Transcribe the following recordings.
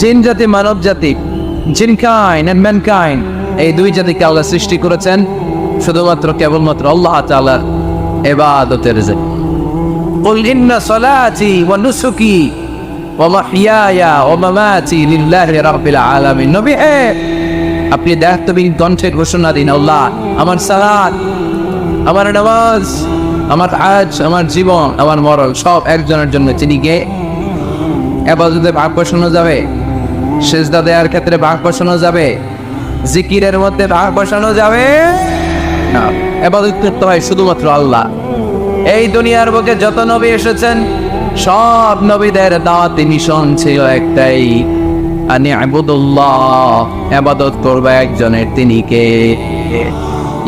জিন জাতি, মানব জাতি, জিন কাইন্ড এন্ড ম্যানকাইন্ড, এই দুই জাতিকে আল্লাহ সৃষ্টি করেছেন শুধুমাত্র কেবলমাত্র আল্লাহ তাআলার ইবাদতের জন্য। কুল ইন্না সলাতি ওয়া নুসুকি ওয়া মাহইয়ায়া ওয়া মামাতি লিল্লাহি রাব্বিল আলামিন। নবী হে, আপনি দায়িত্বহীন কণ্ঠে ঘোষণা দিন, আল্লাহ, আমার সালাত, আমার নামাজ, আমার হজ, আমার জীবন, আমার মরণ সব একজনের জন্য। তিনি কে? ইবাদতে ভাগ বসানো যাবে, সিজদা দেওয়ার ক্ষেত্রে ভাগ বসানো যাবে, জিকিরের মধ্যে ভাগ বসানো যাবে না। ইবাদত করতে হয় শুধুমাত্র আল্লাহ। এই দুনিয়ার বুকে যত নবী এসেছেন সব নবীদের দাওয়াতি মিশন ছিল একটাই, আনি ইবাদুল্লাহ, ইবাদত করবে একজনের, তিনি কে?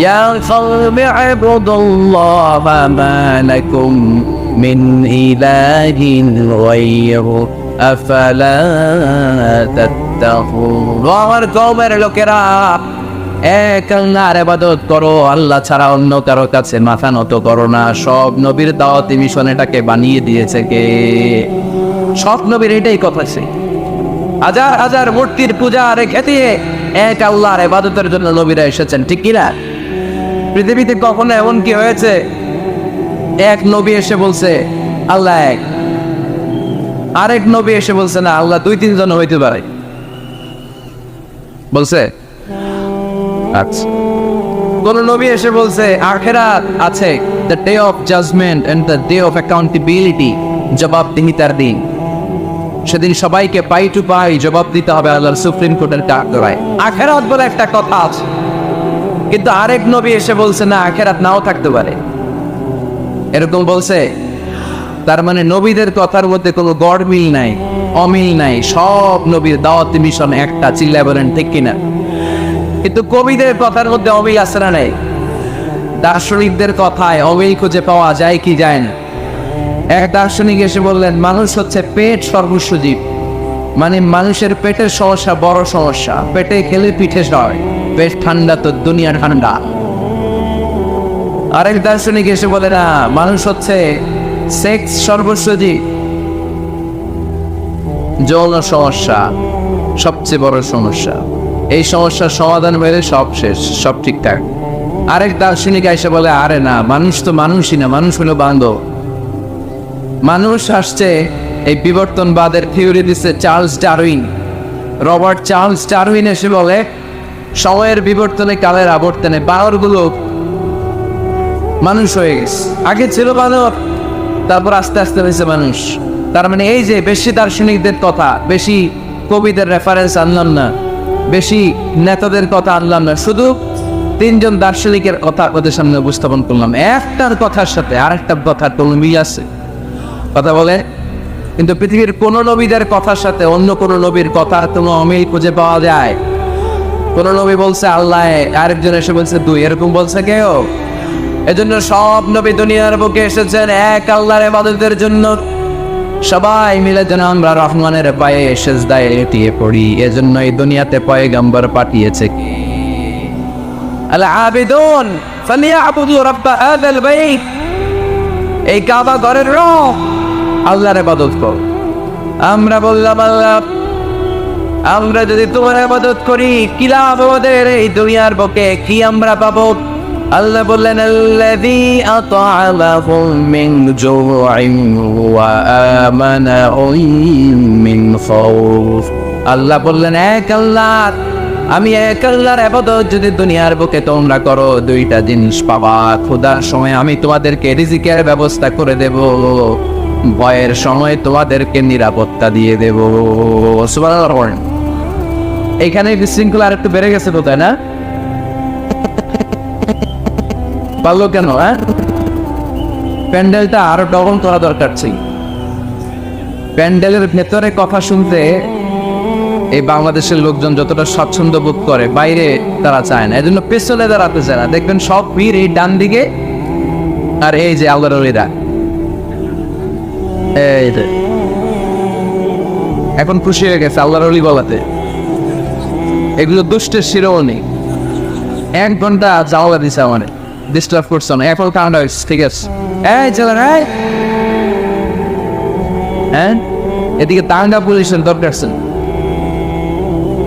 ইয়া কওমি ইবাদুল্লাহ মা লাকুম মিন ইলাহিন গায়রু আফালা তাত্তাকুন। আমার কওমের লোকেরা, এক আল্লাহর ইবাদত করো, আল্লাহ ছাড়া অন্য কারো কাছে মাথা নত করো না। সব নবীর দাওয়াতি মিশন এটাকে বানিয়ে দিয়েছে কে? সব নবীর এটাই কথা ছিল। হাজার হাজার মূর্তির পূজা রেখে দিয়ে এক আল্লাহর ইবাদতের জন্য নবীরা এসেছেন, ঠিক কিনা? পৃথিবীতে কখনো এমন কি হয়েছে এক নবী এসে বলছে আল্লাহ এক, আরেক নবী এসে বলছে না আল্লাহ দুই তিনজন হইতে পারে? বলছে? আচ্ছা, কোন নবী এসে বলছে আখিরাত আছে, the day of judgement and the day of accountability, জবাবদিহিতার দিন, সেদিন সবাইকে পাই টু পাই জবাব দিতে হবে আল্লাহর সুপ্রিম কোর্টের কাঠগড়ায়। আখিরাত বলে একটা কথা আছে, কিন্তু আরেক নবী এসে বলছে না আখিরাত নাও থাকতে পারে, এরকম বলছে। তার মানে নবীদের কথার মধ্যে কোনো গড়মিল নাই, অমিল নাই। সব নবীর দাওয়াতি মিশন একটা, চিল্লায় বলেন ঠিক কিনা? কিন্তু কবিদের কথার মধ্যে অমিল আছে না নাই? দার্শনিকদের কথায় অমিল খুঁজে পাওয়া যায় কি যায় না? এক দার্শনিক এসে বললেন মানুষ হচ্ছে পেট সর্বস্ব জীব, মানে মানুষের পেটের সমস্যা বড় সমস্যা, পেটে খেলে পিঠে সয়, পেট ঠান্ডা তো দুনিয়া ঠান্ডা। আরেক দার্শনিক এসে বলে না, মানুষ হচ্ছে সেক্স সর্বস্ব জীব, যৌন সমস্যা সবচেয়ে বড় সমস্যা, এই সমস্যার সমাধান হলে সব শেষ, সব ঠিকঠাক। আরেক দার্শনিক এসে বলে আরে না, মানুষ তো মানুষই না, মানুষ হলো বান্ধব। মানুষ আসছে এই বিবর্তনবাদের থিওরি দিচ্ছে Charles Darwin, Robert Charles Darwin এসে বলে সময়ের বিবর্তনে কালের আবর্তনে বানরগুলো মানুষ হয়ে গেছে, আগে ছিল বানর, তারপর আস্তে আস্তে হয়েছে মানুষ। তার মানে এই যে বেশি দার্শনিকদের কথা, বেশি কবিদের রেফারেন্স আনলাম না, বেশি নেতাদের কথা আনলাম না, শুধু তিনজন দার্শনিকের কথা ওদের সামনে উপস্থাপন করলাম। একটার কথার সাথে আরেকটার কথার কোনো মিল আছে? কথা বলে। কিন্তু পৃথিবীর কোন নবীদের কথার সাথে অন্য কোন নবীর কথা কোনো অমিল খুঁজে পাওয়া যায়? কোন নবী বলছে আল্লাহ, আরেকজন এসে বলছে দুই, এরকম বলছে কেউ? এজন্য সব নবী দুনিয়ার বুকে এসেছেন এক আল্লাহর ইবাদতের জন্য। সবাই মিলে যেন আমরা রহমানের পায়ে সিজদায় এটিয়ে পড়ি। এজন্য এই দুনিয়াতে পয়গম্বর পাঠিয়েছে কে? আল আবিদুন ফালিয়াবুদু রাব্ব হাযাল বাইত, এই কাবা ঘরের রব আল্লাহর ইবাদত কর। আমরা বললাম আল্লাহ, আমরা যদি তোমার ইবাদত করি কি লাভ আমাদের? এই দুনিয়ার বুকে কি আমরা পাবো? আল্লাহ বললেন আল্লাযী আত'আমাহুম মিন জু'ইন ওয়া আমানাহুম মিন খাউফ। আল্লাহ বললেন এক আল্লাহ, আমি এক আল্লাহর ইবাদত যদি দুনিয়ার বুকে তোমরা করো দুইটা জিনিস পাবা। ক্ষুধার সময় আমি তোমাদেরকে রিজিকের ব্যবস্থা করে দেব, ভয়ের সময় তোমাদেরকে নিরাপত্তা দিয়ে দেব। সুবহানাল্লাহ। এখানে বিশৃঙ্খলা আর একটু বেড়ে গেছে তো, তাই না? পারলো কেন? প্যান্ডেলটা আরো ডবল করা দরকার ছিল। প্যান্ডেলের ভেতরে কথা শুনতে এই বাংলাদেশের লোকজন যতটা স্বাচ্ছন্দ্য বোধ করে, বাইরে তারা চায় না, এজন্য পেছনে দাঁড়াতে চায় না। দেখবেন সব ভিড় এই ডান দিকে, আর এই যে আল্লাহর ওলিরা এই যে এখন খুশি হয়ে গেছে আল্লাহর ওলি বলাতে। এগুলো দুষ্টের শিরোমণি। 1 ঘন্টা যাওয়া দিছে আমার, ডিস্টার্ব করছো না, এখন কাউন্টার ঠিক আছে। এই চলেন, হ্যাঁ এদিকে তাঙ্গা পুলিশের দরকার আছে।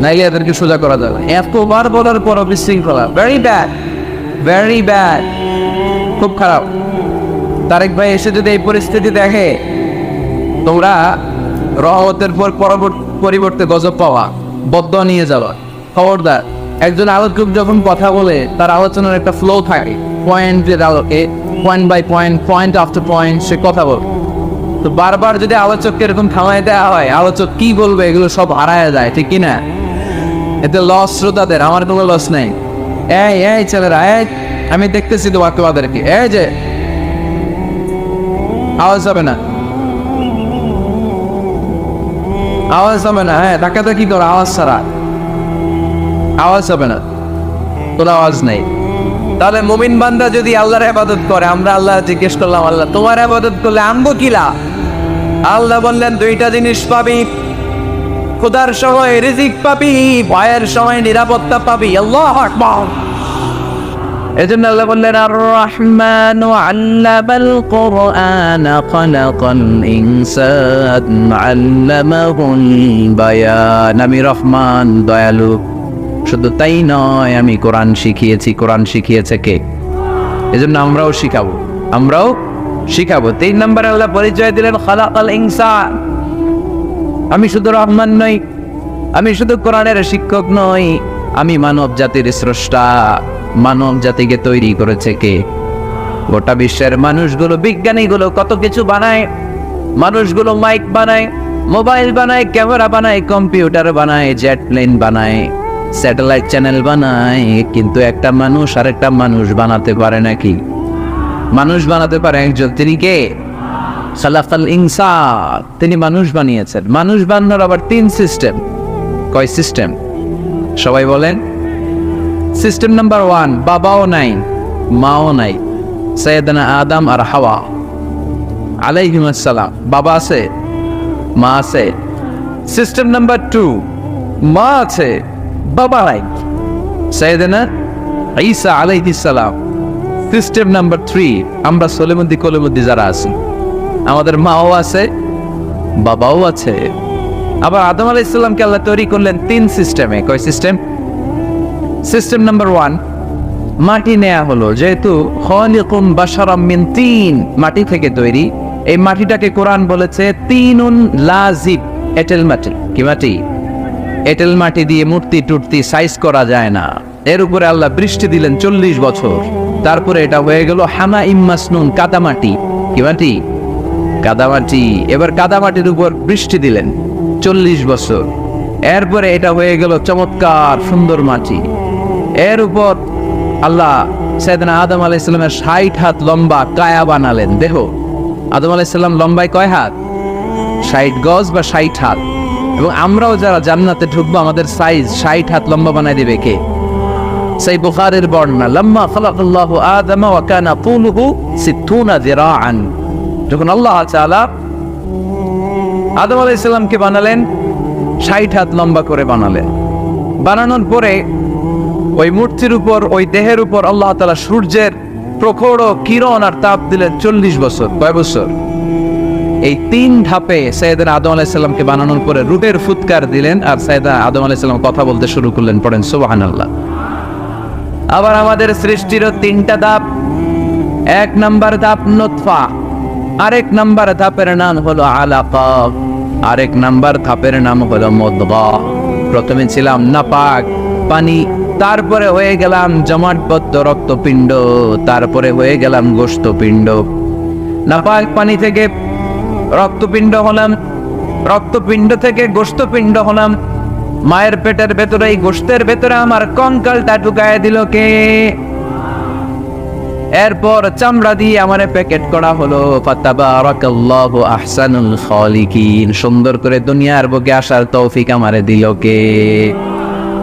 নাইলে এদেরকে সোজা করা যাবে। এতবার বলার পর বিশৃঙ্খলা, ভেরি ব্যাড, ভেরি ব্যাড, খুব খারাপ। তারেক ভাই এসে যদি এই পরিস্থিতি দেখে, তোমরা রহমতের পর পরিবর্তে গজব পাওয়া, বদদোয়া নিয়ে যাওয়া। খবরদার, একজন আলোচক যখন কথা বলে তার আলোচনার একটা ফ্লো থাকে, পয়েন্টের আলোকে, point by point, point after point সে কথা বলে। তো বারবার যদি আলোচককে এরকম থামাই দেওয়া হয়, আলোচক কি বলবে এগুলো সব হারায় যায়, ঠিক কিনা? এতে লস শ্রোতাদের, আমার কোনো লস নেই। এই এই ছেলেরা, এই আমি দেখতেছি তোমাদেরকে, এই যে আওয়াজ হবে না, আওয়াজ হবে না, হ্যাঁ ধাক্কাটা কি করো, আওয়াজ ছাড়া আওয়াজ হবে না, কোনো আওয়াজ নেই। তাহলে মুমিন বান্দা যদি আল্লাহর ইবাদত করে, আমরা আল্লাহ জিজ্ঞেস করলাম, আল্লাহ তোমার ইবাদত করলে আমগো কিলা? আল্লাহ বললেন দুইটা জিনিস পাবি, ক্ষুধার সময় রিজিক পাবি, ভয়ের সময় নিরাপত্তা পাবি। আল্লাহু আকবার। এজন্য আল্লাহ বললেন আর রহমানু আল্লামাল কুরআন খালাকাল ইনসান আল্লামাহুল বায়ান। আমি রহমান, দয়ালু। শুধু তাই নয়, আমি কোরআন শিখিয়েছি। কোরআন শিখিয়েছে কে? এজন্য আমরাও শিখাবো, আমরাও শিখাবো। 3 নম্বরে আল্লাহ পরিচয় দিলেন খালাকাল ইনসান। আমি শুধু রহমান নই, আমি শুধু কোরআনের শিক্ষক নই, আমি মানব জাতির স্রষ্টা। মানব জাতিকে তৈরি করেছে কে? গোটা বিশ্বের মানুষগুলো, বিজ্ঞানীগুলো কত কিছু বানায়। মানুষগুলো মাইক বানায়, মোবাইল বানায়, ক্যামেরা বানায়, কম্পিউটার বানায়, জেট প্লেন বানায়, স্যাটেলাইট চ্যানেল বানায়, কিন্তু একটা মানুষ আর একটা মানুষ বানাতে পারে নাকি? মানুষ বানাতে পারে একজন, তিনি কে? খালাকাল ইনসান, তিনি মানুষ বানিয়েছেন। মানুষ বানানোর আবার 3 সিস্টেম। কয় সিস্টেম? সবাই বলেন। সিস্টেম নাম্বার 1, বাবাও নাই, মাও নাই, সাইয়েদনা আদম আর হাওয়া আলাইহিস সালাম। বাবা আছে, মা আছে। সিস্টেম নাম্বার 2, মা আছে, বাবা নাই, সাইয়েদনা ঈসা আলাইহিস সালাম। সিস্টেম নাম্বার 3, আমরা সলেমুদ্দি কলিমুদ্দি যারা আছি, আমাদের মাও আছে, বাবাও আছে। আবার আদম আলাইহিস সালামকে আল্লাহ তৈরি করলেন 3 সিস্টেমে। কয় সিস্টেম? সিস্টেম নাম্বার 1, মাটি নেয়া হলো, যেহেতু খালিকুম বাশারাম মিন তিন, মাটি থেকে তৈরি। এই মাটিটাকে কোরআন বলেছে তিনুন লাজিব, এঁটেল মাটি। কি মাটি? এঁটেল মাটি দিয়ে মূর্তি টুর্তি সাইজ করা যায় না। এর উপরে আল্লাহ বৃষ্টি দিলেন 40 বছর, তারপরে এটা হয়ে গেল হামা ইম্মাসনুন, কাদামাটি। কি মাটি? কাদামাটি। এবার কাদামাটির উপর বৃষ্টি দিলেন 40 বছর, এরপরে এটা হয়ে গেল চমৎকার সুন্দর মাটি। এর উপর আল্লাহ সাইয়েদনা আদম আলাইহিস সালামের 60 হাত লম্বা কায়া বানালেন, দেহ। আদম আলাইহিস সালাম লম্বায় কয় হাত? 60 গজ বা 60 হাত। এবং আমরাও যারা জান্নাতে ঢুকবো, আমাদের সাইজ 60 হাত লম্বা বানাই দিবে কে? সেই বুখারীর বর্ণনা, লাম্মা খালাকাল্লাহু আদম ওয়া কানা তুলুহু 60 যিরাআন। যখন আল্লাহ তাআলা আদম আলাইহিস সালামকে বানালেন, 60 হাত লম্বা করে বানালেন। বানানোর পরে ওই মূর্তির উপর, ওই দেহের উপর আল্লাহ তাআলা সূর্যের প্রখর কিরণ আর তাপ দিলেন 40 বছর। কয় বছর? এই 3 ধাপে সাইয়েদনা আদম আলাইহিস সালামকে বানানোর পরে রূহের ফুৎকার দিলেন, আর সাইয়েদনা আদম আলাইহিস সালাম কথা বলতে শুরু করলেন। পড়েন সুবহানাল্লাহ। আবার আমাদের সৃষ্টিরও 3টা ধাপ। 1 নাম্বার ধাপ নুতফা, আরেক নাম্বার ধাপের নাম হলো আলাকা, আরেক নাম্বার ধাপের নাম হলো মুদগা। প্রথমে ছিলাম নাপাক পানি, তারপরে হয়ে গেলাম জমাটবদ্ধ রক্তপিণ্ড, তারপরে হয়ে গেলাম গোশতপিণ্ড। নাপাক পানি থেকে রক্তপিণ্ড হলাম, রক্তপিণ্ড থেকে গোশতপিণ্ড হলাম। মায়ের পেটের ভেতরে, এই গোশতের ভেতরে আমার কঙ্কালটা ঢুকায় দিল কে? এরপর চামড়া দিয়ে আমারে প্যাকেট করা হলো। ফাতাবারাকাল্লাহু আহসানুল খালিকিন। সুন্দর করে দুনিয়ার বুকে আসার তৌফিক আমারে দিল কে?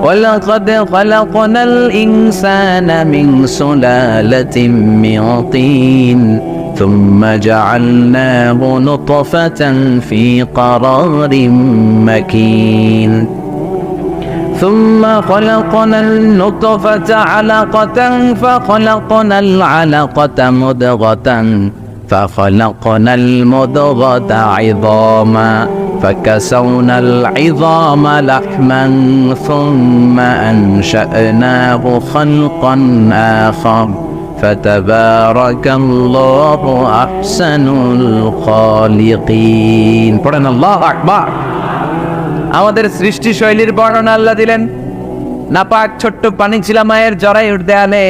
ওয়ালাকাদ খালাকনাল ইনসানা মিন সুলালাতিন মিন তিন থুম্মা জাআলনাহু নুতফাতান ফি ক্বারারিন মাকিন ثم خلقنا النطفة علقة فخلقنا العلقة مضغة فخلقنا المضغة عظاما فكسونا العظام لحما ثم أنشأناه خلقا آخر فتبارك الله أحسن الخالقين পড়েন আল্লাহু আকবার। আমাদের সৃষ্টি শৈলীর বর্ণনা আল্লাহ দিলেন। নাপাক ছোট্ট পানি ছিল মায়ের জরায়ুর দেয়ালে,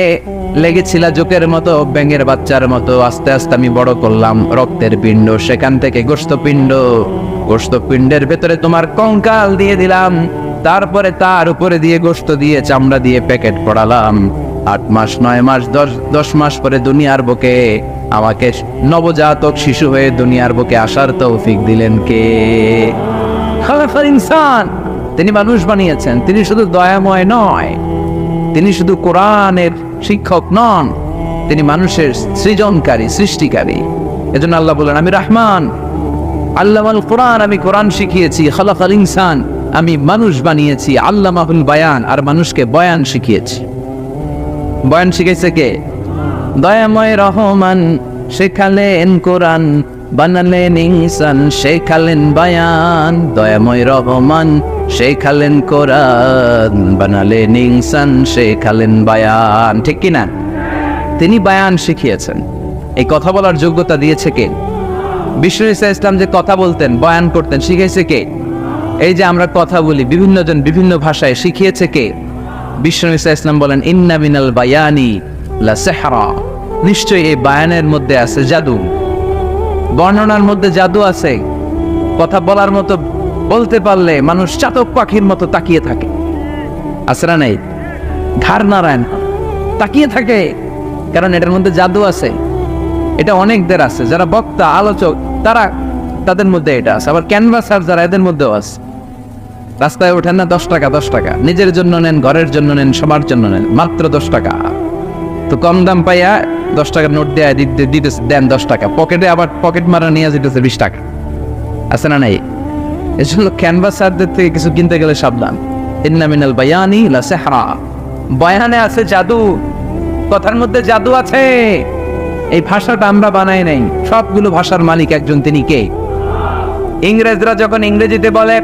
লেগেছিল জোকের মতো, ব্যাঙের বাচ্চার মতো। আস্তে আস্তে আমি বড় করলাম রক্তের পিণ্ড, সেখান থেকে গোশতপিণ্ড, গোশতপিণ্ডের ভেতরে তোমার কঙ্কাল দিয়ে দিলাম, তারপরে তার উপরে দিয়ে গোশত দিয়ে চামড়া দিয়ে প্যাকেট পড়ালাম। 8 মাস 9 মাস 10 মাস পরে দুনিয়ার বুকে আমাকে নবজাতক শিশু হয়ে দুনিয়ার বুকে আসার তৌফিক দিলেন কে? খালাকাল ইনসান, তিনি মানুষ বানিয়েছেন। তিনি শুধু দয়াময় নয়, তিনি শুধু কোরআনের শিক্ষক নন, তিনি মানুষের সৃজনকারী, সৃষ্টিকারী। এজন্য আল্লাহ বলেন, আমি রহমান, আল্লামাল কোরআন, আমি কোরআন শিখিয়েছি। খালাকাল ইনসান, আমি মানুষ বানিয়েছি। আল্লামাহুল বায়ান, আর মানুষকে বয়ান শিখিয়েছি। বয়ান শিখাইছে কে? দয়াময় রহমান শেখালেন কোরআন, বানালেন ইনসান শেখালেন বায়ান। দয়াময় রহমান শেখালেন কোরআন, বানালেন ইনসান শেখালেন বায়ান। ঠিক কিনা? তিনি বায়ান শিখিয়েছেন। এই কথা বলার যোগ্যতা দিয়েছে কে? বিষ্ণু ঈসা ইসলাম যে কথা বলতেন, বয়ান করতেন, শিখাইছে কে? এই যে আমরা কথা বলি বিভিন্ন জন বিভিন্ন ভাষায়, শিখিয়েছে কে? বিষ্ণু ঈসা ইসলাম বলেন, ইন্না মিনাল বায়ানি লা সিহরা, নিশ্চয়ই এই বায়ানের মধ্যে আছে জাদু, বর্ণনার মধ্যে জাদু আছে। কথা বলার মতো, বলতে পারলে মানুষ চাতক পাখির মতো তাকিয়ে থাকে। আছে না নাই? ঘাড় নারায়ণ তাকিয়ে থাকে, কারণ এটার মধ্যে জাদু আছে। এটা অনেকদের আছে, যারা বক্তা আলোচক তাদের মধ্যে এটা আছে। আবার ক্যানভাসার যারা, এদের মধ্যেও আছে। রাস্তায় ওঠেন না 10 টাকা 10 টাকা, নিজের জন্য নেন, ঘরের জন্য নেন, সবার জন্য নেন, মাত্র 10 টাকা। তো কম দাম পাইয়া 10 টাকার নোট দেয় দিতেছে, দেন 10 টাকা, পকেটে আবার পকেট মারা নিয়ে যেতেছে 20 টাকা। আছে না নাই? এজন্য ক্যানভাসারদের থেকে কিছু কিনতে গেলে সাবধান। ইন্না মিনাল বায়ানি লা সিহরা, বয়ানে আছে জাদু, কথার মধ্যে জাদু আছে। এই ভাষাটা আমরা বানাই নাই, সবগুলো ভাষার মালিক একজন, তিনি কে? ইংরেজরা যখন ইংরেজিতে বলে,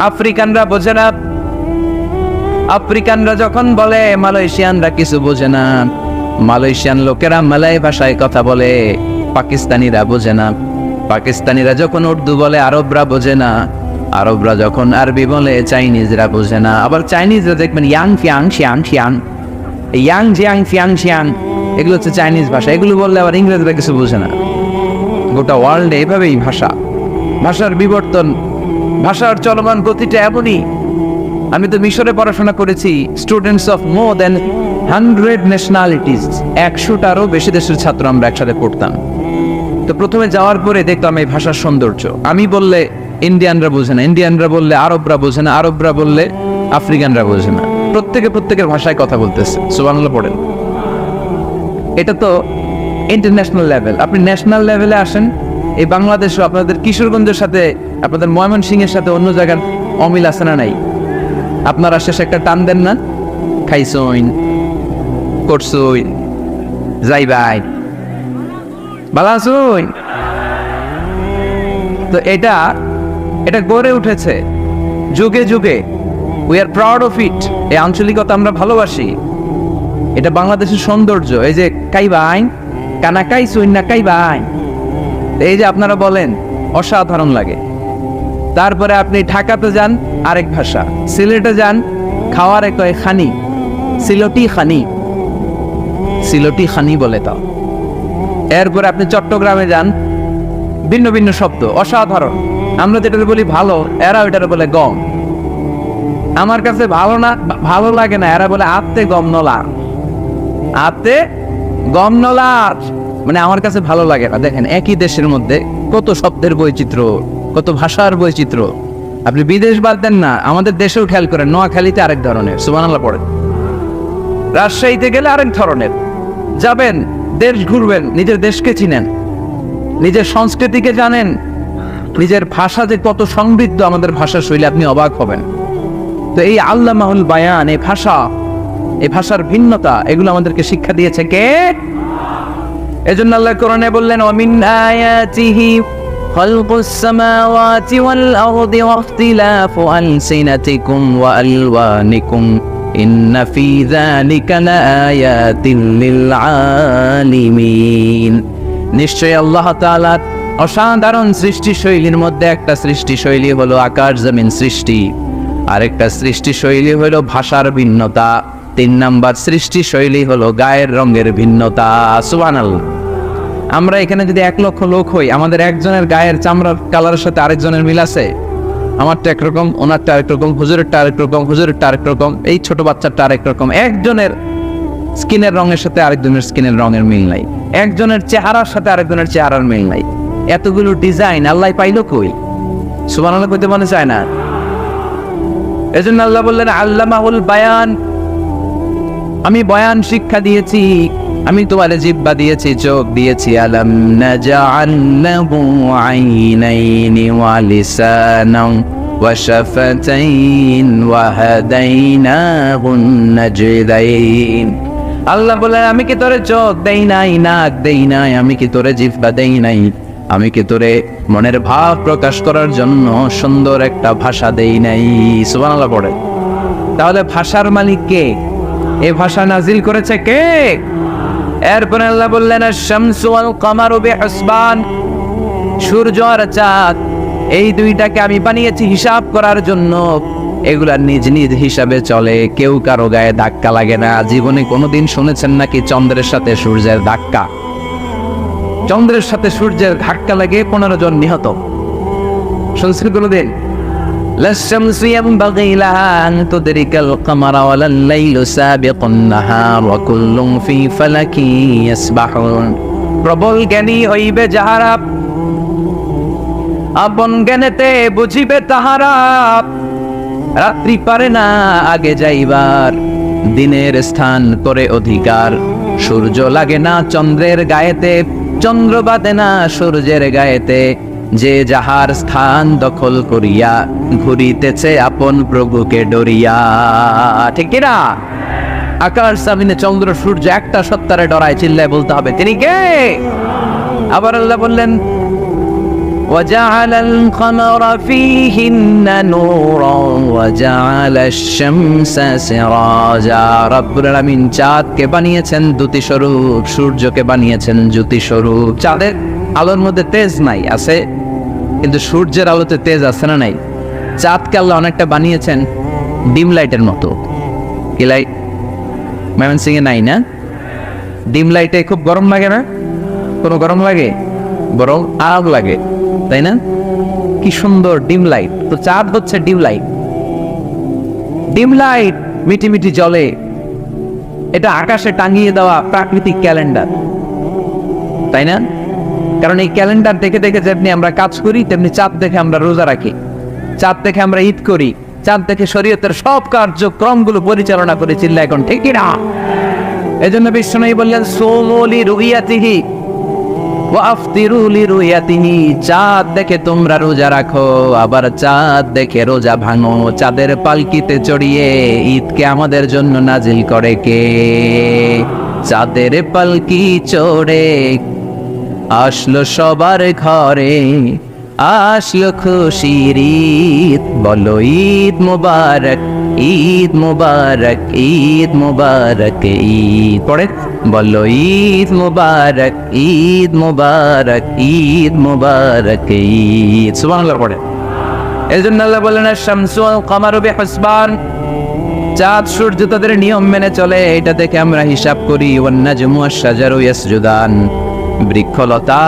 আফ্রিকানরা বোঝে না। আফ্রিকানরা যখন বলে, মালয়েশিয়ানরা কিছু বোঝে না। মালয়েশিয়ান লোকেরা মালয় ভাষায় কথা বলে, পাকিস্তানিরা বোঝে না। পাকিস্তানিরা যখন উর্দু বলে, আরবরা বোঝে না। আরবরা যখন আরবি বলে, চাইনিজরা বোঝে না। আবার চাইনিজরা দেখবেন Yang Fiyang Xiang Xiang, Yang Jiang Fiyang Xiang, এগুলো হচ্ছে চাইনিজ ভাষা। এগুলো বললে আবার ইংরেজরা কিছু বোঝে না। গোটা ওয়ার্ল্ডে এভাবেই ভাষার বিবর্তন, ভাষার চলমান গতিটা এমনই। আমি তো মিশরে পড়াশোনা করেছি, students of more than 100 nationalities, 100টারও বেশি দেশের ছাত্র আমরা একসাথে পড়তাম। তো প্রথমে যাওয়ার পরে দেখলাম এই ভাষার সৌন্দর্য। আমি বললে ইন্ডিয়ানরা বোঝে না, ইন্ডিয়ানরা বললে আরবরা বোঝে না, আরবরা বললে আফ্রিকানরা বোঝে না। প্রত্যেকের ভাষায় কথা বলতেছে। সুবহানাল্লাহ পড়েন। এটা তো ইন্টারন্যাশনাল লেভেল। আপনি ন্যাশনাল লেভেলে আসেন, এই বাংলাদেশও আপনাদের কিশোরগঞ্জের সাথে, আপনাদের ময়মনসিংহের সাথে অন্য জায়গার অমিল আছে না নাই? আপনারা শেষে একটা টান দেন না, খাইছইন, করছইন, যাইবাই, ভালো আছইন। তো এটা গড়ে উঠেছে যুগে যুগে। We are proud of it. এই আঞ্চলিকতা আমরা ভালোবাসি, এটা বাংলাদেশের সৌন্দর্য। এই যে কাইবাইন, কানা কাইছইন না কাইবাইন, এই যে আপনারা বলেন, অসাধারণ লাগে। তারপরে আপনি ঢাকাতে যান, আরেক ভাষা। সিলেটে যান, খাওয়ার কয় খানি, সিলটি খানি, সিলটি খানি বলে তাও। এরপরে আপনি চট্টগ্রামে যান, ভিন্ন ভিন্ন শব্দ, অসাধারণ। আমরা যেটা বলি ভালো, এরা ওইটারে বলে গম। আমার কাছে ভালো লাগে না, এরা বলে আত্তে গম নলা, আত্তে গম নলা, মানে আমার কাছে ভালো লাগে না। দেখেন, একই দেশের মধ্যে কত শব্দের বৈচিত্র্য, কত ভাষার বৈচিত্র্য। আপনি বিদেশ বাদ দেন না, আমাদের দেশেও খেয়াল করেন। নোয়াখালীতে আরেক ধরনের, সুবহানাল্লাহ পড়েন। রাজশাহীতে গেলে আরেক ধরনের। যাবেন, দেশ ঘুরবেন, নিজের দেশকে চিনেন, নিজের সংস্কৃতিকে জানেন, নিজের ভাষা যে কত সমৃদ্ধ, আমাদের ভাষা শৈলী, আপনি অবাক হবেন। তো এই আল্লামাহুল বায়ান, এই ভাষার ভিন্নতা, এগুলো আমাদেরকে শিক্ষা দিয়েছে কে? এজন্য আল্লাহ কোরআনে বললেন, ওয়ামিন আয়াতিহি খালকুস সামাওয়াতি ওয়াল আরদি ওয়াখতিলাফু আলসিনাতিকুম ওয়া আলওয়ানিকুম ইন্না ফি যালিকা লাআয়াতিন লিল আলিমিন। নিশ্চয় আল্লাহ তাআলার অসাধারণ সৃষ্টি শৈলীর মধ্যে একটা সৃষ্টি শৈলী হলো আকাশ জমিন সৃষ্টি, আরেকটা সৃষ্টি শৈলী হলো ভাষার ভিন্নতা, 3 নাম্বার সৃষ্টি শৈলী হলো গায়ের রঙের ভিন্নতা। সুবহানাল্লাহ। আমরা এখানে যদি 1 লক্ষ লোক হই, আমাদের একজনের গায়ের চামড়ার কালারের সাথে আরেকজনের মিল আছে? আমারটা একরকম, ওনারটা আরেক রকম, হুজুরেরটা আরেক রকম, হুজুরেরটা আরেক রকম, এই ছোট বাচ্চাটা আরেক রকম। একজনের স্কিনের রঙের সাথে আরেকজনের স্কিনের রঙের মিল নাই, একজনের চেহারার সাথে আরেকজনের চেহারার মিল নাই। এতগুলো ডিজাইন আল্লাহ পাইলো কই? সুবহানাল্লাহ কইতে মনে চায় না? এজন্য আল্লাহ বললেন আল্লামাহুল বায়ান, আমি বয়ান শিক্ষা দিয়েছি, আমি তোমার জিহ্বা দিয়েছি, চোখ দিয়েছি। আলাম নাজআল লাহু আইনাইনি ওয়া লিসানান ওয়া শাফাতাইন ওয়া হাদাইনাহুন নাজদাইন। আল্লাহ বলেন আমি কি তোরে চোখ দেই নাই, নাক দেই নাই, আমি কি তোরে জিহ্বা দেই নাই, আমি কি তোরে মনের ভাব প্রকাশ করার জন্য সুন্দর একটা ভাষা দেই নাই? সুবহানাল্লাহ পড়ে। তাহলে ভাষার মালিক কে? এই ভাষা নাজিল করেছে কে? এরপর আল্লাহ বললেন আশ-শামসু ওয়াল কামারু বিহিসবান, সূর্য আর চাঁদ এই দুইটাকে আমি বানিয়েছি হিসাব করার জন্য। এগুলা নিজ নিজ হিসাবে চলে, কেউ কারো গায়ে ধাক্কা লাগে না। জীবনে কোনোদিন শুনেছেন নাকি চন্দ্রের সাথে সূর্যের ধাক্কা? চন্দ্রের সাথে সূর্যের ধাক্কা লাগে 15 জন নিহত। শুনছেন কোনোদিন? লাশ-শামসু ইয়ানবাগি লাহা আন তুদরিকাল কামারা ওয়ালাল লাইলু সাবিকুন নাহার ওয়া কুল্লুন ফি ফালাকি ইয়াসবাহুন। প্রবল জ্ঞানী হইবে যাহারা, আপন জ্ঞানেতে বুঝিবে তাহারা। রাত্রি পারে না আগে যাইবার, দিনের স্থান করে অধিকার। সূর্য লাগে না চন্দ্রের গায়েতে, চন্দ্র বাদে না সূর্যের গায়েতে। যে যাহার স্থান দখল করিয়া ঘুরিতেছে আপন প্রভুকে ডরিয়া। ঠিক কিনা? আকাশ জমিনে চন্দ্র সূর্য একটা সত্তারে ডরায়, চিল্লায় বলতে হবে তিনি কে? আবার আল্লাহ বললেন وجعل القمر فيهن نورا وجعل الشمس سراجا। রব্বুল আলামিন চাঁদকে বানিয়েছেন দ্যুতি স্বরূপ, সূর্যকে বানিয়েছেন জ্যোতি স্বরূপ। চাঁদের আলোর মধ্যে তেজ নাই, আছে, কিন্তু সূর্যের আলোতে তেজ আছে না নাই? চাঁদকে আল্লাহ অনেকটা বানিয়েছেন ডিম লাইটের মতো। কি লাইট? ময়মনসিং এ নাই না? ডিম লাইটে খুব গরম লাগে না? কোনো গরম লাগে? বরং আরাম লাগে, তাই না? কি সুন্দর ডিম লাইট। তো চাঁদ হচ্ছে ডিম লাইট। ডিম লাইট মিটি মিটি জ্বলে, এটা আকাশে টাঙিয়ে দেওয়া প্রাকৃতিক ক্যালেন্ডার, তাই না? কারণ এই ক্যালেন্ডার দেখে দেখে যেমনি আমরা কাজ করি, তেমনি চাঁদ দেখে আমরা রোজা রাখি, চাঁদ দেখে আমরা ঈদ করি, চাঁদ দেখে শরীয়তের সব কার্যক্রমগুলো পরিচালনা করে। চিল্লা এখন ঠিক না? এজন্য বিশ্বনবী বললেন সুমু লিরুইয়াতিহি ওয়া আফতিরু লিরুইয়াতিহি। চাঁদ দেখে তোমরা রোজা রাখো, আবার চাঁদ দেখে রোজা ভাঙো। চাঁদের পালকিতে চড়িয়ে ঈদকে আমাদের জন্য নাজিল করে কে? চাঁদের পালকি চড়ে আসলো সবার ঘরে, আসলো খুশির ঈদ। বলো ঈদ মুবারক, ঈদ মুবারক, ঈদ মুবারক, ঈদ। পড়ে বলো ঈদ মুবারক, ঈদ মুবারক, ঈদ মুবারক, ঈদ। সুবহানাল্লাহ পড়ে। এজন্য আল্লাহ বলেন আশ-শামসু ওয়াল কামারু বিহিসবান, চাঁদ সূর্য তাদের নিয়ম মেনে চলে, এটা দেখে আমরা হিসাব করি। ওয়ান নাজমু ওয়াশ-শাজারু ইয়াসজুদান, বৃক্ষলতা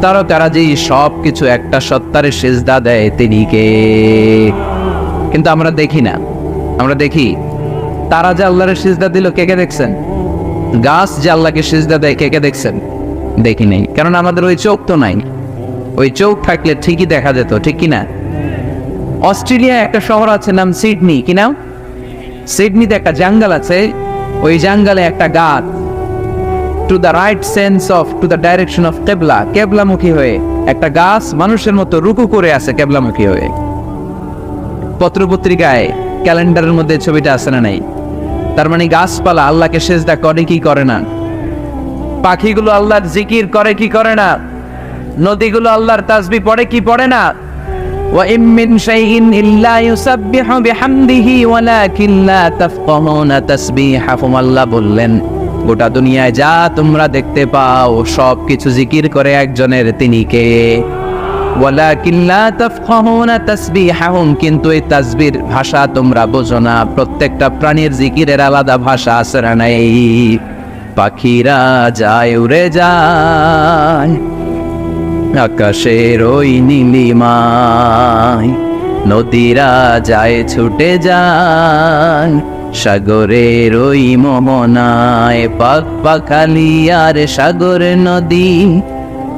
তারকারাজি সব কিছু একটা সত্তারে সিজদা দেয়, তিনি কে? কিন্তু আমরা দেখি না। আমরা দেখি তারা যে আল্লাহর সিজদা দিল, কে কে দেখছেন? গাছ যে আল্লাহকে সিজদা দেয়, কে কে দেখছেন? দেখি নাই, কারণ আমাদের ওই চোখ তো নাই। ওই চোখ থাকলে ঠিকই দেখা যেত, ঠিক কিনা? অস্ট্রেলিয়া একটা শহর আছে নাম সিডনি, কি নাম? সিডনিতে একটা জঙ্গল আছে, ওই জঙ্গলে একটা গাছ to the right sense of to the direction of কেবলা, কেবলামুখী হয়ে একটা গাছ মানুষের মতো রুকু করে আছে কেবলামুখী হয়ে। পত্রপত্রিকায় ক্যালেন্ডারের মধ্যে ছবিটা আছে না নাই? তার মানে গাছপালা আল্লাহকে সেজদা করে কি করে না? পাখিগুলো আল্লাহর জিকির করে কি করে না? নদীগুলো আল্লাহর তাসবিহ পড়ে কি পড়ে না? ওয়া ইম মিন শাইইন ইল্লা ইউসাব্বিহু বিহামদিহি ওয়ালাকিন লা তাফকাহুনা তাসবিহাহুম। আল্লাহ বললেন গোটা দুনিয়ায় যা তোমরা দেখতে পাও সব কিছু জিকির করে একজনের, তিনি কে? ওয়ালাকিন লা তাফকাহুনা তাসবিহাহুম, কিন্তু এই তাসবির ভাষা তোমরা বোঝো না। প্রত্যেকটা প্রাণীর জিকিরের আলাদা ভাষা আছে না নাই? পাখিরা যায় উড়ে যায় আকাশের ওই নীলিমায়, নদীরা যায় ছুটে যায় সাগরের ওই মোহনায়। পাখ পাখালি আর সাগর নদী,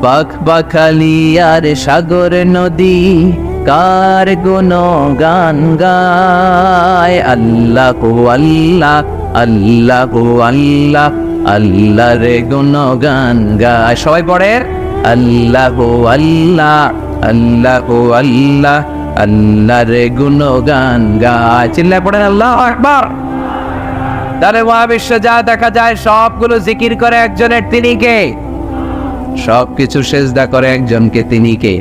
পাখ পাখালি আর সাগর নদী, কার গুণগান গায়। আল্লাহু আল্লাহ, আল্লাহু আল্লাহ, আল্লাহর গুণগান গায়। সবাই পড়ে আল্লাহু আল্লাহ, আল্লাহু আল্লাহ, আল্লাহর গুণগান গায়। চিল্লায় পড়েন আল্লাহু আকবার। তাহলে মহাবিশ্বে যা দেখা যায় সবগুলো জিকির করে একজনের, তিনি কে? সবকিছু সেজদা করে একজনকে, তিনি কে?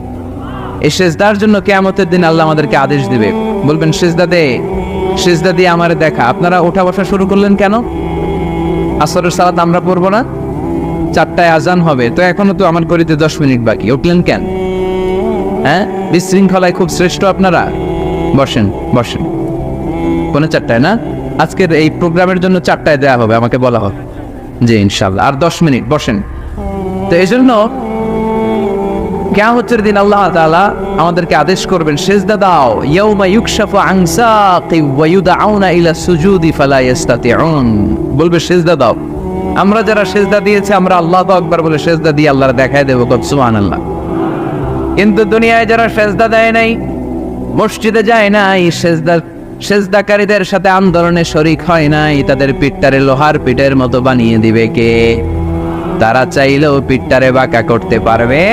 এই সেজদার জন্য কিয়ামতের দিন আল্লাহ আমাদেরকে আদেশ দিবে, বলবেন সেজদা দে, সেজদা দিয়ে আমারে দেখা। আপনারা ওঠা বসা শুরু করলেন কেন? আসরের সালাত আমরা পড়বো না? 4টায় আজান হবে, তো এখনো তো আমার করিতে 10 মিনিট বাকি, উঠলেন কেন? হ্যাঁ, বিশৃঙ্খলায় খুব শ্রেষ্ঠ আপনারা। বসেন বসেন, পৌনে 4টায় না? আজকের এই প্রোগ্রামের জন্য 4টায় দেয়া হবে, আমাকে বলা হবে। জি ইনশাআল্লাহ, আর 10 মিনিট বসেন। তো এই জন্য কিয়ামতের দিন আল্লাহ তাআলা আমাদেরকে আদেশ করবেন সেজদা দাও। ইয়াউমা ইউকশাফু আন সাকি ওয়া ইউদআউনা ইলা সুজুদি ফালা ইস্তাতিউন। বলবে সেজদা দাও। আমরা যারা সেজদা দিয়েছি আমরা আল্লাহু আকবার বলে সেজদা দিয়ে আল্লাহর দেখায় দেব, সুবহানাল্লাহ। কিন্তু দুনিয়ায় যারা সেজদা দেয় নাই, মসজিদে যায় নাই, সেজদাকারীদের সাথে আন্দোলনে শরীক হয় নাই, তাদের পিঠটারে লোহার পিঠের মতো বানিয়ে দিবে কে? তারা চাইলেও পিঠটারে বাঁকা করতে পারবে?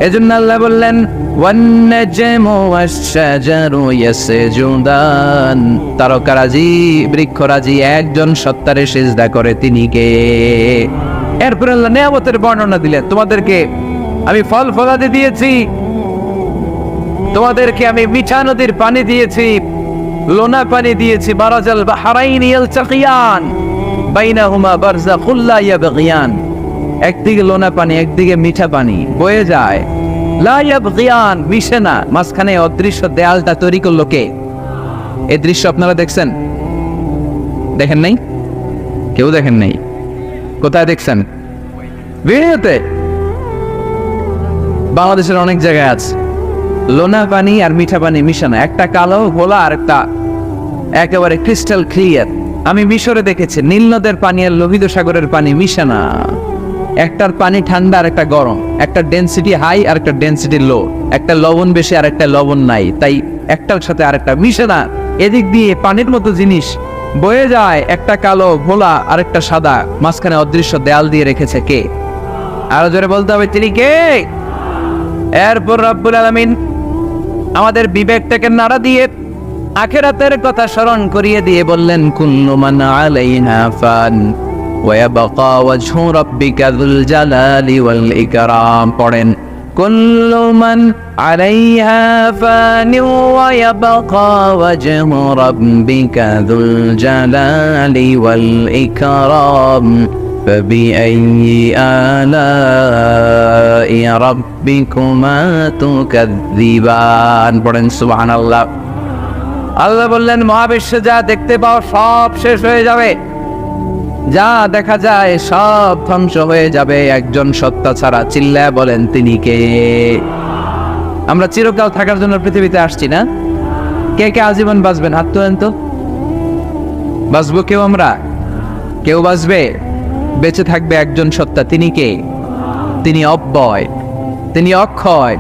এজন্য আল্লাহ বললেন ওয়ান-নাজমু ওয়াশ-শাজারু ইয়াসজুদান। তারকারাজি, বৃক্ষরাজি একজন সত্তারে সিজদা করে, তিনি কে? এরপর আল্লাহ নিয়ামতের বর্ণনা দিলেন, তোমাদেরকে আমি ফল ফলাদি দিয়েছি, তোমাদেরকে আমি মিঠা নদীর পানি দিয়েছি, লোনা পানি দিয়েছি। মারাজাল বাহরাইন ইয়ালতাকিয়ান বাইনাহুমা বারযাখুল লা ইয়াবগিয়ান। একদিকে লোনা পানি, একদিকে মিঠা পানি বয়ে যায়, লা ইয়াবগিয়ান, মিশে না। মাঝখানে অদৃশ্য দেয়ালটা তৈরি করলো কে? এই দৃশ্য আপনারা দেখছেন? দেখেন নাই? কেউ দেখেন নাই? কোথায় দেখছেন? ভিডিওতে। বাংলাদেশের অনেক জায়গায় আছে লোনা পানি আর মিঠা পানি মিশানো, একটা কালো ঘোলা আর একটা একেবারে ক্রিস্টাল ক্লিয়ার। আমি মিশরে দেখেছি নীল নদের পানি আর লোহিত সাগরের পানি মিশানা। একটার পানি ঠান্ডা আর একটা গরম, একটা ডেনসিটি হাই আর একটা ডেনসিটি লো, একটা লবণ বেশি আর একটা লবণ নাই, তাই একটার সাথে আর একটা মিশে না। এদিক দিয়ে পানির মতো জিনিস বয়ে যায়, একটা কালো ঘোলা আর একটা সাদা, মাঝখানে অদৃশ্য দেয়াল দিয়ে রেখেছে কে? আরো জোরে বলতে হবে, তিনি কে? এরপর রব্বুল আলামিন আমাদের বিবেকটাকে নাড়া দিয়ে আখিরাতের কথা স্মরণ করিয়ে দিয়ে বললেন কুল্লু মান আলাইহা ফান ওয়া ইয়াবকা ওয়াজহু রাব্বিকা যুল জালালি ওয়াল ইকরাম। পড়েন কুল্লু মান আলাইহা ফান ওয়া ইয়াবকা ওয়াজহু রাব্বিকা যুল জালালি ওয়াল ইকরাম فبأي آلاء ربكما تكذبان। পড়েন সুবহানাল্লাহ। আল্লাহ বললেন মহাবিশ্বে যা দেখতে পাও সব শেষ হয়ে যাবে, যা দেখা যায় সব ধ্বংস হয়ে যাবে একজন সত্তা ছাড়া। চিল্লায় বলেন তিনি কে? আমরা চিরকাল থাকার জন্য পৃথিবীতে আসছি না? কে কে আজীবন বাঁচবেন? হাত তোলেন তো। বাঁচবো কেউ? আমরা কেউ বাঁচবে? বেঁচে থাকবে একজন সত্তা, তিনি কে? তিনি অব্যয়, তিনি অক্ষয়,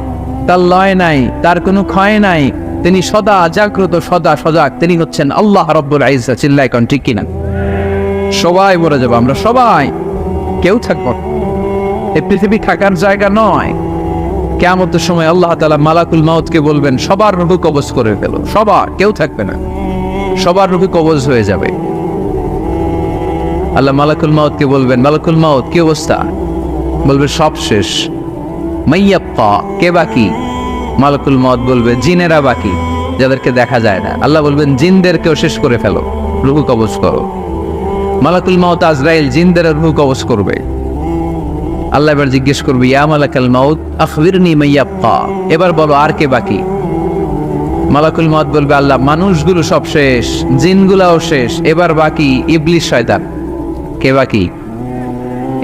তার লয় নাই, তার কোনো ক্ষয় নাই, তিনি সদা জাগ্রত, সদা সজাগ, তিনি হচ্ছেন আল্লাহ রাব্বুল ইজ্জত। চিল্লায় কোন ঠিক কিনা? সবাই মরে যাবো আমরা, সবাই, কেউ থাকবো না। এই পৃথিবী থাকার জায়গা নয়। কিয়ামতের সময় আল্লাহ তাআলা মালাকুল মাউতকে বলবেন সবার রূহ কবজ করে ফেলো, সবার, কেউ থাকবে না, সবার রূহ কবজ হয়ে যাবে। আল্লাহ মালাকুল মাউতকে বলবেন মালাকুল মাউত কি অবস্থা? বলবে সব শেষ। মাইয়াব্বা, কে বাকি? মালাকুল মউত বলবে জিনেরা বাকি, যাদেরকে দেখা যায় না। আল্লাহ বলবেন জিনদেরকেও শেষ করে ফেলো, রূহ কবজ করো। মালাকুল মউত আজরাইল জিনদের রূহ কবজ করবে। আল্লাহ এবার জিজ্ঞেস করবে ইয়া মালাকাল মউত আখবিরনি মাইয়াব্বা, এবার বলো আর কে বাকি? মালাকুল মউত বলবে আল্লাহ মানুষগুলো সব শেষ, জিনগুলাও শেষ, এবার বাকি ইবলিস শয়তান। কে বাকি?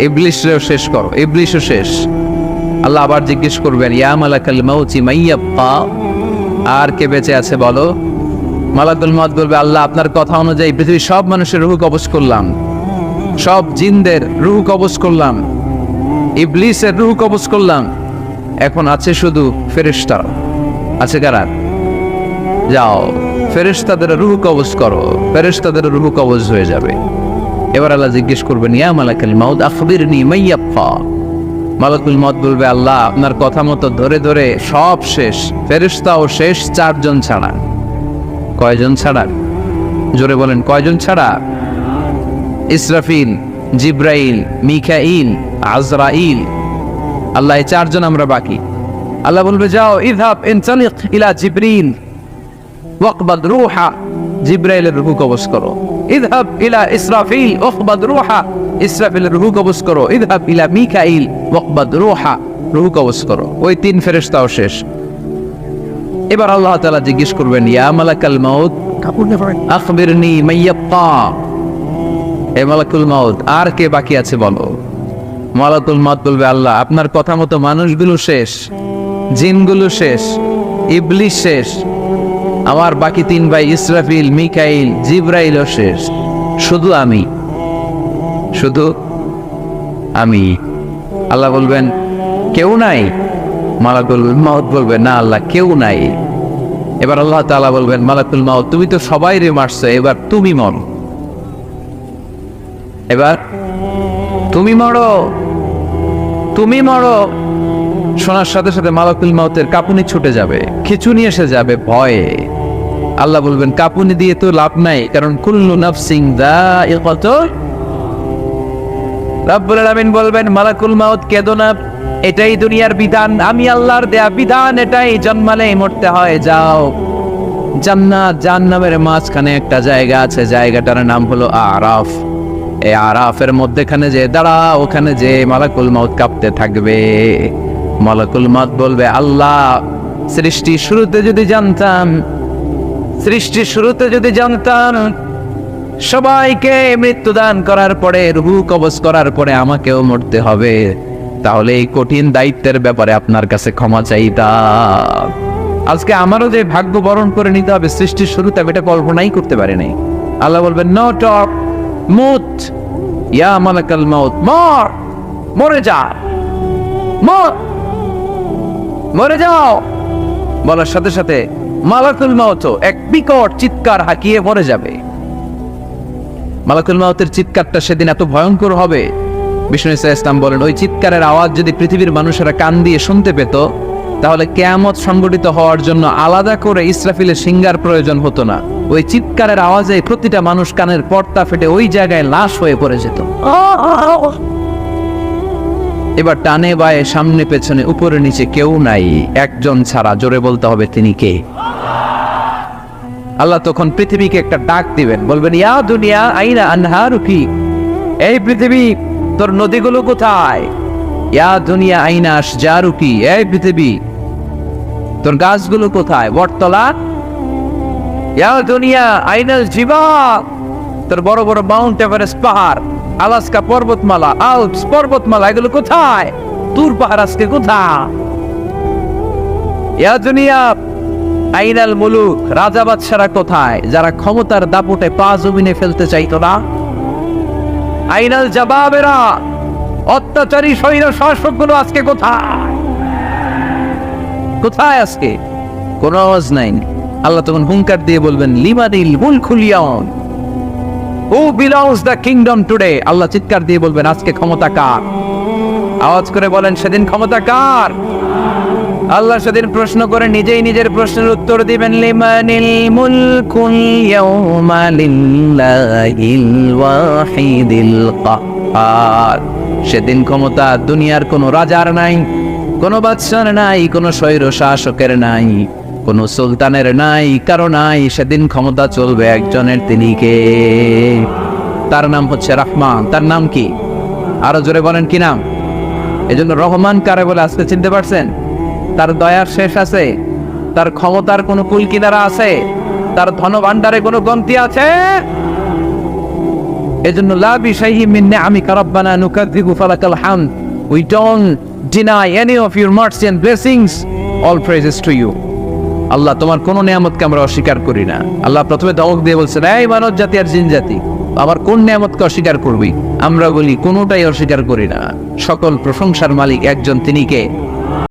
ইবলিসরেও শেষ করো, ইবলিসও শেষ। আল্লাহ আবার জিজ্ঞেস করবেন ইয়া মালাকাল মউতি মাইয়াব্বা, আর কে বেঁচে আছে বলো? মালাকুল মউত বলবে আল্লাহ আপনার কথা অনুযায়ী পৃথিবীর সব মানুষের রূহ কবজ করলাম, সব জিনদের রূহ কবজ করলাম, ইবলিসের রূহ কবজ করলাম, এখন আছে শুধু ফেরেশতা। আছে কারা? যাও ফেরেশতাদের রূহ কবজ করো, ফেরেশতাদের রূহ কবজ হয়ে যাবে। এবার আল্লাহ জিজ্ঞেস করবেন ইয়া মালাকাল মউত আখবিরনি মাইয়াব্বা। মালাকুল মউত বলবে আল্লাহ আপনার কথা মতো ধরে ধরে সব শেষ, ফেরেশতাও শেষ, 4 জন ছাড়া। কয়জন ছাড়া? জোরে বলেন কয়জন ছাড়া? ইসরাফিল, জিব্রাইল, মিকাইল, আজরাইল। আল্লাহ 4 জন আমরা বাকি। আল্লাহ বলবে যাও ইযহাব ইনতালিক ইলা জিবরিল ওয়াকবাদ রূহা, জিব্রাইলের রূহ কবজ করো। ইযহাব ইলা ইসরাফিল ওয়াকবাদ রূহা, ইসরাফিলের রূহ কবজ করো। ইযহাব ইলা মিকাইল ওয়াকবাদ রূহা, রূহ কবজ করো। ওই 3 ফেরেশতাও শেষ। এবার আল্লাহ তাআলা জিজ্ঞেস করবেন ইয়া মালাকাল মউত আখবিরনি মাইয়াব্বা, এ মালাকুল মউত আর কে বাকি আছে বলো? মালাকুল মউত বলবে আল্লাহ আপনার কথা মতো মানুষগুলো শেষ, জিনগুলো শেষ, ইবলিস শেষ, আমার বাকি 3 ভাই ইসরাফিল, মিকাইল, জিব্রাইলও শেষ, শুধু আমি, শুধু আমি। আল্লাহ বলবেন কেউ নাই? মালাকুল মউত বলবে না আল্লাহ কেউ নাই। এবার আল্লাহ তাআলা বলবেন মালাকুল মউত তুমি তো সবাইরে মারছো, এবার তুমি মরো, এবার তুমি মরো, তুমি মরো। শোনার সাথে সাথে মালাকুল মউতের কাঁপুনি ছুটে যাবে, খিঁচুনি এসে যাবে ভয়ে। আল্লাহ বলবেন কাঁপুনি দিয়ে তো লাভ নাই, কারণ কুল্লু নাফসিন যায়িকাতুল। রব্বুল আলামিন বলবেন মালাকুল মউত কেঁদো না, এটাই দুনিয়ার বিধান, আমি আল্লাহর দেয়া বিধান, এটাই জন্মালেই মরতে হয়। যাও জান্নাত জাহান্নামের মাঝখানে একটা জায়গা আছে, জায়গাটার নাম হলো আরাফ। এই আরাফের মধ্যখানে যে দাঁড়া, ওখানে যে মালাকুল মউত কাঁপতে থাকবে। মালাকুল মউত বলবে আল্লাহ সৃষ্টি শুরুতে যদি জানতাম, সৃষ্টি শুরুতে যদি জানতাম সবাইকে মৃত্যুদান করার পরে রূহ কবজ করার পরে আমাকেও মরতে হবে, তাহলে এই কঠিন দায়িত্বের ব্যাপারে আপনার কাছে ক্ষমা চাইতাম। আজকে আমারও যে ভাগ্য বরণ করে নিতে হবে সৃষ্টির শুরুতে, আমি এটা কল্পনাই করতে পারি নাই। আল্লাহ বলবেন নো টক, মুত ইয়া মালাকাল মউত, মর, মরে যা, মর, মরে যাও। বলার সাথে সাথে মালাকুল মউত এক বিকট চিৎকার হাঁকিয়ে মরে যাবে। মালাকুল মউতের চিৎকারটা সেদিন এত ভয়ঙ্কর হবে, বিষ্ণু ইসলাম বলেন ওই চিৎকারের আওয়াজ যদি পৃথিবীর মানুষেরা কান দিয়ে শুনতে পেত, তাহলে কিয়ামত সংগঠিত হওয়ার জন্য আলাদা করে ইসরাফিলের সিঙ্গার প্রয়োজন হতো না। ওই চিৎকারের আওয়াজে প্রতিটা মানুষ কানের পর্দা ফেটে ওই জায়গায় লাশ হয়ে পড়ে যেত। এবার টানে বায়ে সামনে পেছনে উপরে নিচে কেউ নাই, একজন ছাড়া। জোরে বলতে হবে তিনি কে? আল্লাহ তখন পৃথিবীকে একটা ডাক দিবেন, বলবেন ইয়া দুনিয়া আইনা আনহারুকি, এই পৃথিবী তোর নদীগুলো কোথায়? ইয়া দুনিয়া আইনা আশজারুকি, এই পৃথিবী তোর গাছগুলো কোথায়? বটতলা। ইয়া দুনিয়া আইনাল জিবাল, তোর বড় বড় মাউন্ট এভারেস্ট পাহাড়, আলাস্কা পর্বতমালা, আল্পস পর্বতমালা, এগুলো কোথায়? তুর পাহাড় আজকে কোথায়? ইয়া দুনিয়া আইনাল মুলুক, রাজা বাদশারা কোথায়, যারা ক্ষমতার দাপটে পা জমিনে ফেলতে চাইতো না? আইনাল জাবাবেরা, অত্যাচারী স্বৈর শাসকগুলো আজকে কোথায়? কোথায় আজকে? কোন আওয়াজ নাই। আল্লাহ তখন হুঙ্কার দিয়ে বলবেন লিমানিল মুলকুল ইয়াউম, who belongs the kingdom today. আল্লাহ চিৎকার দিয়ে বলবেন আজকে ক্ষমতা কার? আওয়াজ করে বলেন সেদিন ক্ষমতা কার? আল্লাহ সেদিন প্রশ্ন করে নিজেই নিজের প্রশ্নের উত্তর দিবেন লিমানিল মুলকুল ইয়াউমা লিল্লাহিল ওয়াহিদিল কাহ্হার। সেদিন ক্ষমতা দুনিয়ার কোনো রাজার নাই, কোনো বাদশার নাই, কোনো স্বৈর শাসকের নাই, কোনো সুলতানের নাই, কারো নাই, সেদিন ক্ষমতা চলবে একজনের, তিনি কে? তার নাম হচ্ছে রহমান। তার নাম কি? আরো জোরে বলেন কি নাম? এজন্য রহমান কারে বলে আজকে চিনতে পারছেন? তার দয়ার শেষ আছে? তার ক্ষমতার কোনো কুল কিনারা আছে? তার ধনভাণ্ডারে কোনো কমতি আছে? এজন্য লা বিশাইহি মিন নিআমিকা রাব্বানা নুকাযযিবু ফালাকাল হামদ, we don't deny any of your mercy and blessings, all praises to you। আল্লাহ তোমার কোন নিয়ামতকে আমরা অস্বীকার করি না। আল্লাহ প্রথমে ধমক দিয়ে বলছেন, এই মানব জাতি আর জিন জাতি, আবার কোন নিয়ামতকে অস্বীকার করবি? আমরা বলি কোনোটাই অস্বীকার করি না। সকল প্রশংসার মালিক একজন, তিনি কে?